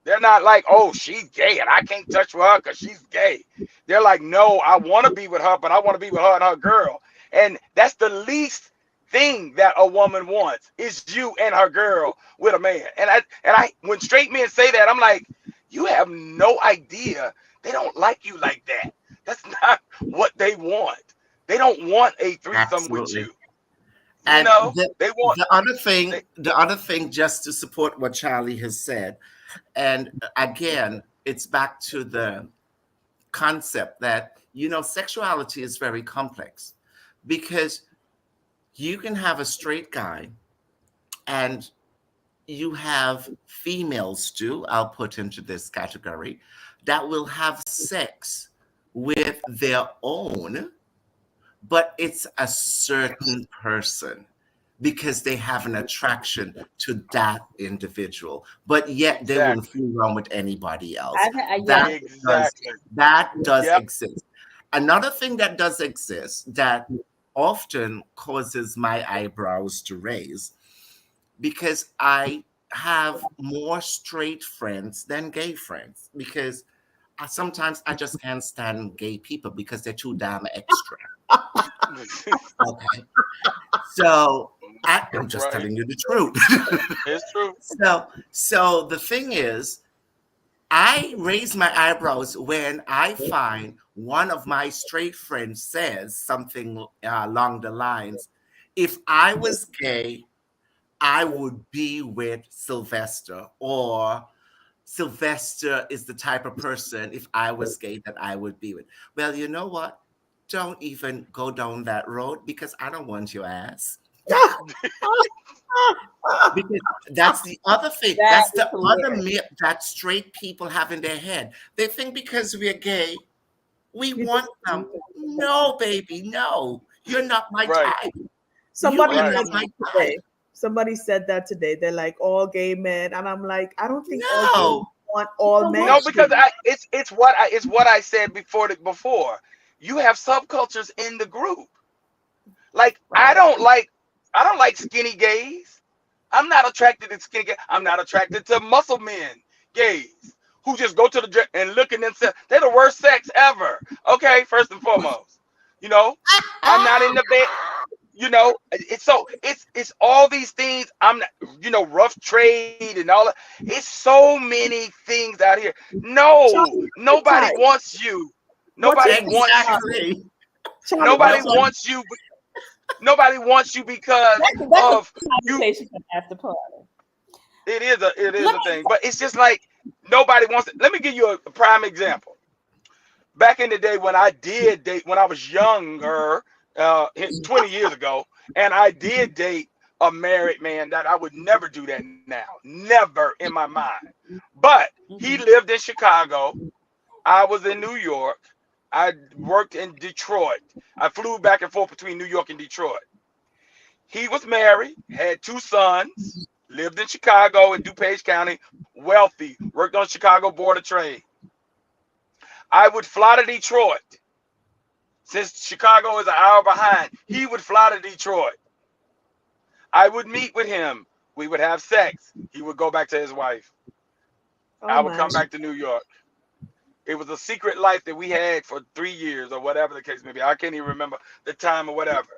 They're not like, oh, she's gay and I can't touch with her because she's gay. They're like, no, I want to be with her, but I want to be with her and her girl. And that's the least thing that a woman wants is you and her girl with a man. And I when straight men say that, I'm like, you have no idea. They don't like you like that. That's not what they want. They don't want a threesome with Absolutely. you. You And know, they want they the other thing, just to support what Charlie has said, and again, it's back to the concept that, sexuality is very complex because you can have a straight guy and you have females too, I'll put into this category, that will have sex with their own, but it's a certain person. because they have an attraction to that individual, but yet they wouldn't Exactly. fool around with anybody else. Yeah. Does Exactly. that does Yep. exist. Another thing that does exist that often causes my eyebrows to raise, because I have more straight friends than gay friends, because sometimes I just can't stand gay people because they're too damn extra. Okay. So I'm just Right. telling you the truth. It's true. So the thing is, I raise my eyebrows when I find one of my straight friends says something along the lines, if I was gay, I would be with Sylvester, or Sylvester is the type of person, if I was gay, that I would be with. Well, you know what? Don't even go down that road because I don't want your ass. Because that's the other thing. That That's is the other hilarious. myth that straight people have in their head. They think because we're gay, we You want just them. No, baby, no. You're not my Right. type. You somebody are Right. not said my that type. today. Somebody said that today. They're like all gay men, and I'm like, I don't think all gay men No. want all So men. No, what? because it's what I said before. You have subcultures in the group. Like Right. I don't like skinny gays. I'm not attracted to skinny gays. I'm not attracted to muscle men gays who just go to the gym and look at themselves. They're the worst sex ever. Okay, first and foremost, you know, I'm not in the bed. You know, it's all these things. I'm not, rough trade and all that. It's so many things out here. No, Charlie, what's your nobody type? wants you. What's your Nobody wants type? you. Exactly. Charlie, Nobody what's Nobody. wants you. Nobody wants you because That's a of you. conversation for after party. It is Let a me. thing, but it's just like nobody wants it. Let me give you a prime example. Back in the day when I did date, when I was younger, 20 years ago, and I did date a married man, that I would never do that now, never in my mind. But he Mhm. lived in Chicago. I was in New York. I worked in Detroit. I flew back and forth between New York and Detroit. He was married, had two sons, lived in Chicago in DuPage County, wealthy, worked on Chicago Board of Trade. I would fly to Detroit. Since Chicago is an hour behind, he would fly to Detroit. I would meet with him. We would have sex. He would go back to his wife. oh I would my? come back to New York. It was a secret life that we had for 3 years or whatever the case may be. I can't even remember the time or whatever.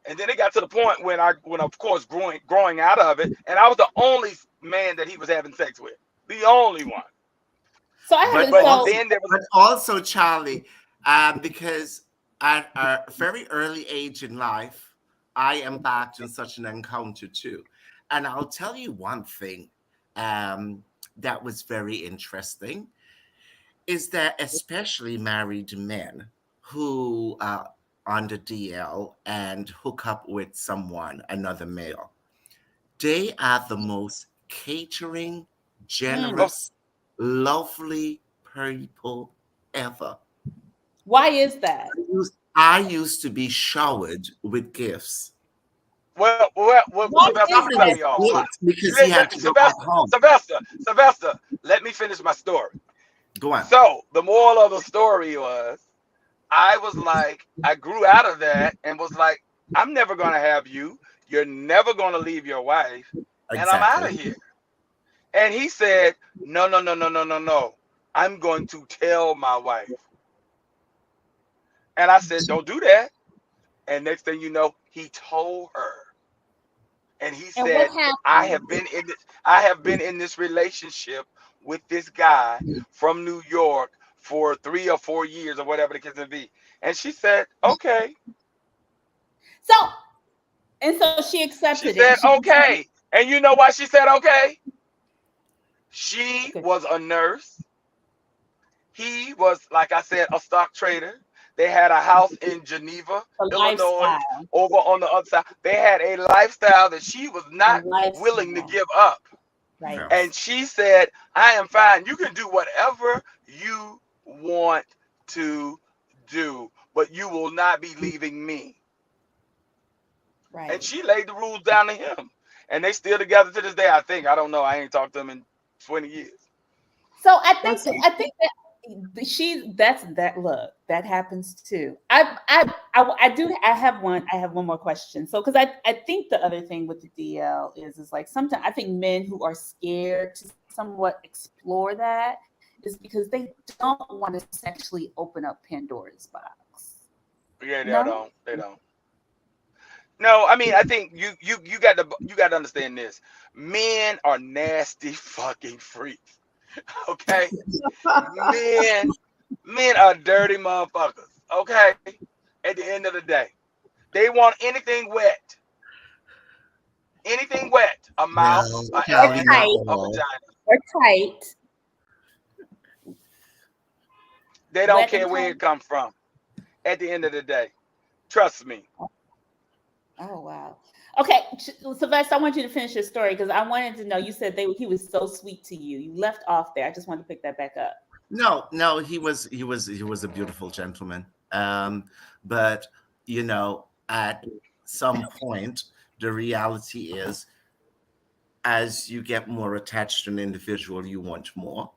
And then it got to the point when of course growing out of it, and I was the only man that he was having sex with, the only one. So I But haven't. But So also, then there was but also, Charlie, because at a very early age in life, I embarked on such an encounter too. And I'll tell you one thing um, that was very interesting is that especially married men who are on the DL and hook up with someone, another male, they are the most catering, mm, oh, generous, lovely people ever. why is that? I used to be showered with gifts. Why Sylvester, I'm is gonna cut that? you off. Gifts because he had to go back Sylvester, home. Sylvester, let me finish my story. Go on. So the moral of the story was, I was like, I grew out of that and was like, I'm never gonna have you. You're never gonna leave your wife, and I'm out of Exactly. here. And he said, no, no, no, no, no, no, no. I'm going to tell my wife. And I said, don't do that. And next thing you know, he told her. And he And what said, happened? I have been in this relationship with this guy from New York for 3 or 4 years or whatever the case may be. And she said, okay. So and so she She accepted it, and said, she continued. okay. And you know why she said okay? She Okay, was a nurse. He was, like I said, a stock trader. They had a house in Geneva, a Illinois, lifestyle, over on the other side. They had a lifestyle that she was a not willing to lifestyle, give up. right? And Yes. she said, I am fine. You can do whatever you want to do, but you will not be leaving me. and Right. she laid the rules down to him, and they still together to this day. I think, I don't know. I ain't talked to them in 20 years. So That's I think that that's that look that happens too. I do I have one more question. So because I think the other thing with the DL is like sometimes I think men who are scared to somewhat explore that is because they don't want to sexually open up Pandora's box. Yeah, they No. don't. They don't. No, I mean, I think you got to understand this. Men are nasty fucking freaks. Okay, men men are dirty motherfuckers. Okay, at the end of the day, they want anything wet, a mouth, No, a Or Charlie, ass, not tight, a all. vagina. or tight, They don't wet care and where tight. it comes from. At the end of the day, trust me. Oh wow. Okay, Sylvester, I want you to finish your story because I wanted to know. You said he was so sweet to you. You left off there. I just wanted to pick that back up. No, no, he was a beautiful gentleman. But at some point, the reality is, as you get more attached to an individual, you want more.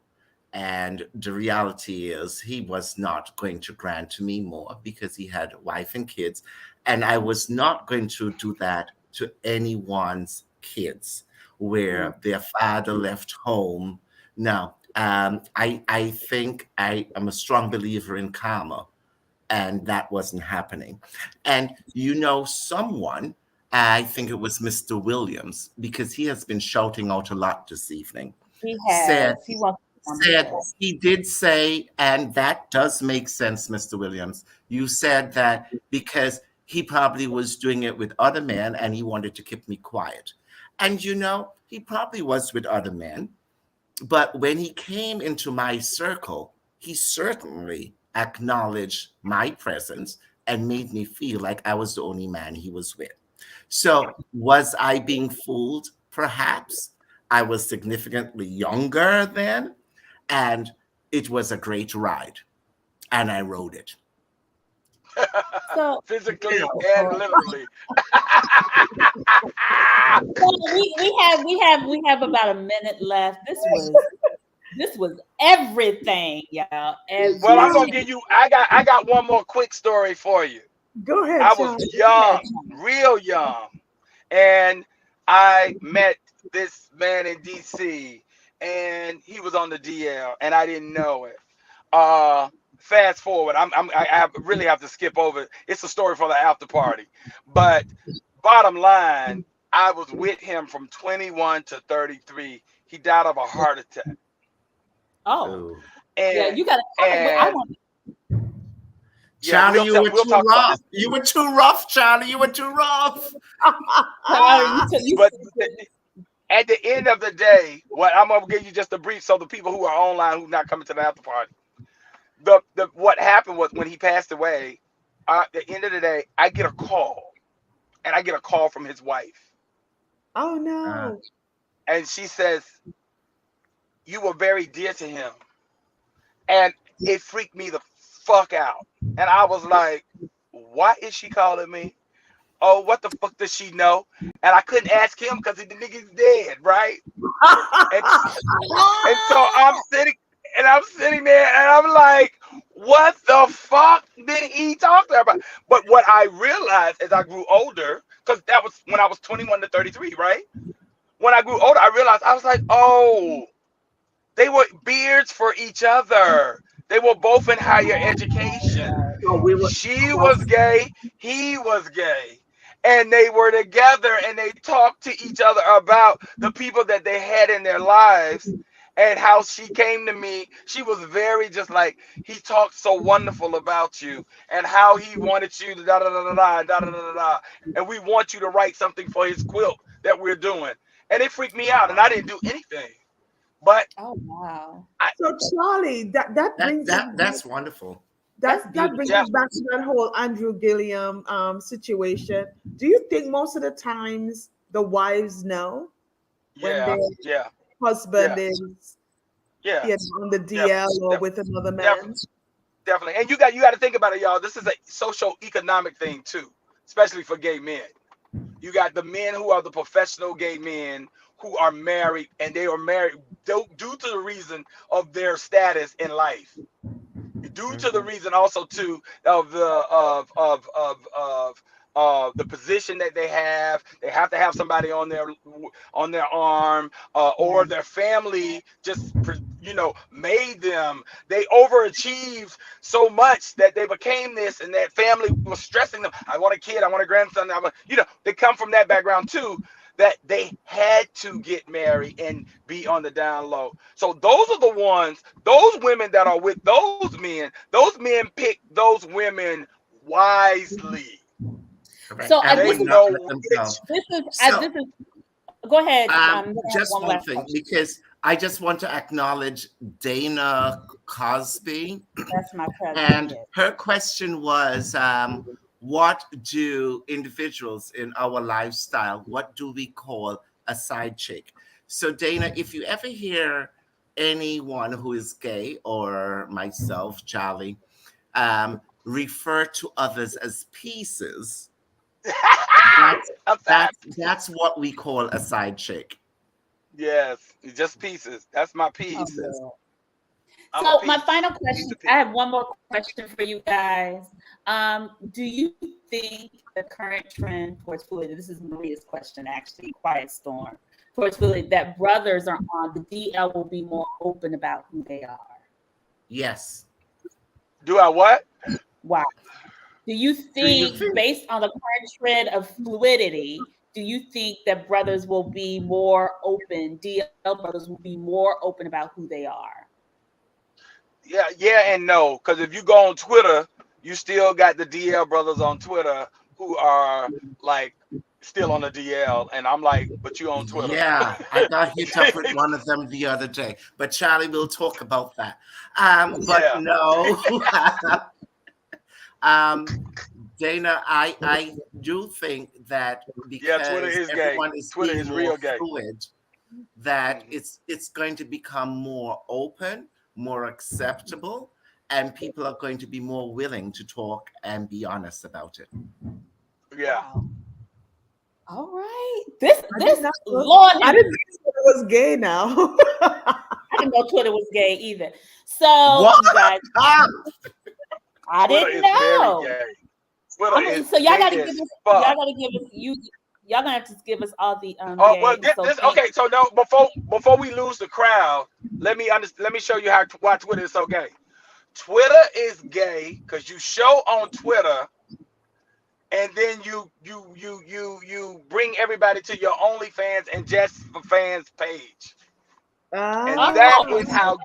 And the reality is, he was not going to grant me more because he had a wife and kids. And I was not going to do that to anyone's kids Mm, where their father left home. No, I think I am a strong believer in karma, and that wasn't happening. And someone, I think it was Mr. Williams, because he has been shouting out a lot this evening, he said has. He wants to be on the said show. he did say, and that does make sense, Mr. Williams. You said that because he probably was doing it with other men and he wanted to keep me quiet. And he probably was with other men, but when he came into my circle, he certainly acknowledged my presence and made me feel like I was the only man he was with. So, was I being fooled? Perhaps. I was significantly younger then, and it was a great ride, and I rode it. So, Physically oh, and Lord. literally. So we have about a minute left. This was everything, y'all. Well, I'm gonna Everything. give you. I got one more quick story for you. Go ahead, I was Charlie. Go ahead, young, Tom. real young, and I met this man in DC, and he was on the DL, and I didn't know it. Uh, Fast forward, I really have to skip over it. It's a story for the after party, but bottom line, I was with him from 21 to 33. He died of a heart attack, Oh, Oh, yeah. and You got to tell us. I and want. yeah, Charlie, you were we'll too talk about rough. this. You were too rough, Charlie. You were too rough. Sorry, you But at the end of the day, what I'm gonna give you just a brief, so the people who are online who not coming to the after party, the what happened was when he passed away. At the end of the day, I get a call, and I get a call from his wife, Oh Uh, no. and she says, "You were very dear to him," and it freaked me the fuck out, and I was like, "Why is she calling me? Oh, what the fuck does she know?" And I couldn't ask him because the nigga's dead, right? And And so I'm sitting there, and I'm like, what the fuck did he talk to her about? But what I realized as I grew older, because that was when I was 21 to 33, right? When I grew older, I realized I was like, oh, they were beards for each other. They were both in higher education. Oh, we were. She was gay, he was gay. And they were together and they talked to each other about the people that they had in their lives and how she came to me. She was very just like, he talked so wonderful about you and how he wanted you to da da da da da da da da da. And we want you to write something for his quilt that we're doing. And it freaked me out and I didn't do anything. But Oh wow, I, So Charlie, that that brings us that that's wonderful. that's that brings yeah, us beautiful. back to that whole Andrew Gilliam situation. Do you think most of the times the wives know when yeah, their yeah, husband yeah, is yeah. on the DL or with another Definitely. man? Definitely. And you got to think about it, y'all. This is a social economic thing too, especially for gay men. You got the men who are the professional gay men who are married, and they are married due to the reason of their status in life, due to the reason also too of the position that they have to have somebody on their arm, or their family just made them. They overachieved so much that they became this, and that family was stressing them. I want a kid, I want a grandson. They come from that background too, that they had to get married and be on the down low. So those are the ones, those women that are with those men. Those men pick those women wisely. Correct. So And They would this is not know let them which. down. this is So, this is. Go ahead. just One one last thing, question. because I just want to acknowledge Dana Cosby. That's my cousin. And Yes. her question was, what do individuals in our lifestyle, what do we call a side chick? So Dana, if you ever hear anyone who is gay, or myself, Charlie, refer to others as pieces, that's Outside. that's what we call a side chick. Yes, just pieces. That's my Oh, piece. Pieces. Lord. I'm a So my piece. final Piece question, of I piece. have one more question for you guys. Do you think the current trend towards fluidity, this is Maria's question actually, Quiet Storm, towards fluidity, that brothers are on, the DL will be more open about who they are? Yes. Do I what? Why? Do you Do you think, think? based on the current trend of fluidity, do you think that brothers will be more open, DL brothers will be more open about who they are? Yeah, and no. Because if you go on Twitter, you still got the DL brothers on Twitter who are like still on the DL, and I'm like, but you on Twitter. Yeah, I got hit up with one of them the other day, but Charlie will talk about that. But Yeah, no, um, Dana, I do think that yeah. Twitter because is gay. everyone is Twitter being is more real gay. fluid, that Hmm. it's going to become more open, more acceptable, and people are going to be more willing to talk and be honest about it. Yeah. Wow. All right. This I did this not know. Lord I have, didn't know it was gay now. I didn't know Twitter was gay either. So What? you guys, Ah, I Twitter didn't is very know. gay. Twitter is So y'all gay gotta give as us fuck. y'all gonna have to give us all the Oh well, gay. get So this. thank Okay, so no, before we lose the crowd, let me show you why Twitter is so gay. Twitter is gay because you show on Twitter, and then you bring everybody to your OnlyFans and Just for Fans page, and Ah, oh how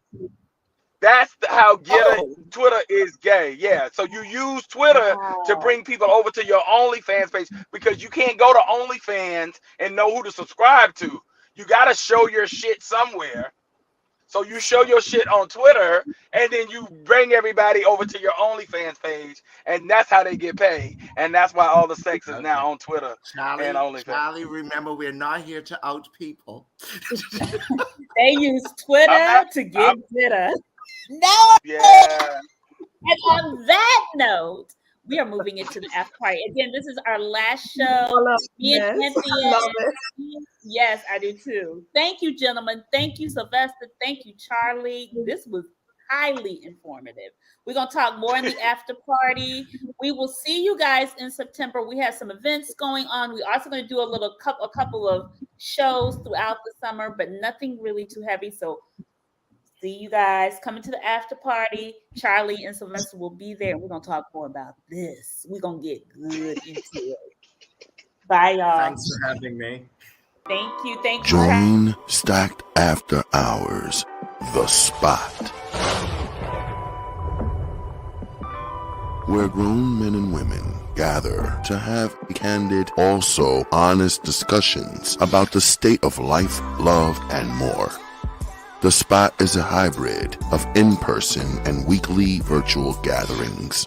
oh Twitter is gay. Yeah, so you use Twitter to wow. bring people over to your OnlyFans page because you can't go to OnlyFans and know who to subscribe to. You gotta show your shit somewhere. So you show your shit on Twitter, and then you bring everybody over to your OnlyFans page, and that's how they get paid. And that's why all the sex is okay. now on Twitter and OnlyFans. Charlie, remember, we're not here to out people. They use I'm not. Twitter to get I'm bitter. No. yeah. And on that note, we are moving into the after party. Again, this is our last show. I love Me and this. I Cynthia. love it. Yes, I do too. Thank you, gentlemen. Thank you, Sylvester. Thank you, Charlie. This was highly informative. We're gonna talk more in the after party. We will see you guys in September. We have some events going on. We're also going to do a couple of shows throughout the summer, but nothing really too heavy. So see you guys coming to the after party. Charlie and Sylvester will be there, and we're gonna talk more about this. We're gonna get good into it. Bye, y'all. Thanks for having me. Thank you. Thank you, Charlie. Join Stacked After Hours, The Spot, where grown men and women gather to have candid, also honest discussions about the state of life, love, and more. The Spot is a hybrid of in-person and weekly virtual gatherings.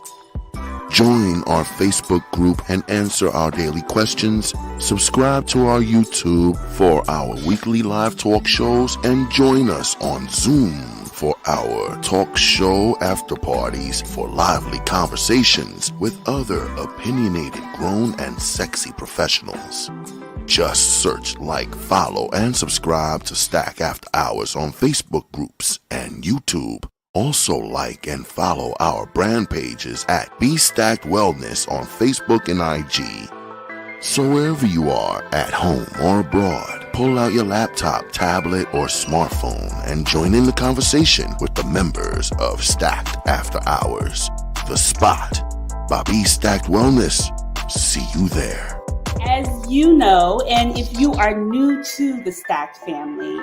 Join our Facebook group and answer our daily questions. Subscribe to our YouTube for our weekly live talk shows and join us on Zoom for our talk show after parties for lively conversations with other opinionated, grown, and sexy professionals. Just search, like, follow, and subscribe to Stack After Hours on Facebook groups and YouTube. Also like and follow our brand pages at Be Stacked Wellness on Facebook and IG. So wherever you are, at home or abroad, pull out your laptop, tablet, or smartphone and join in the conversation with the members of Stacked After Hours. The Spot by Be Stacked Wellness. See you there. As you know, and if you are new to the Stacked family,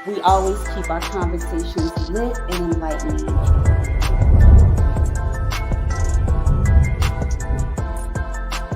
we always keep our conversations lit and enlightening.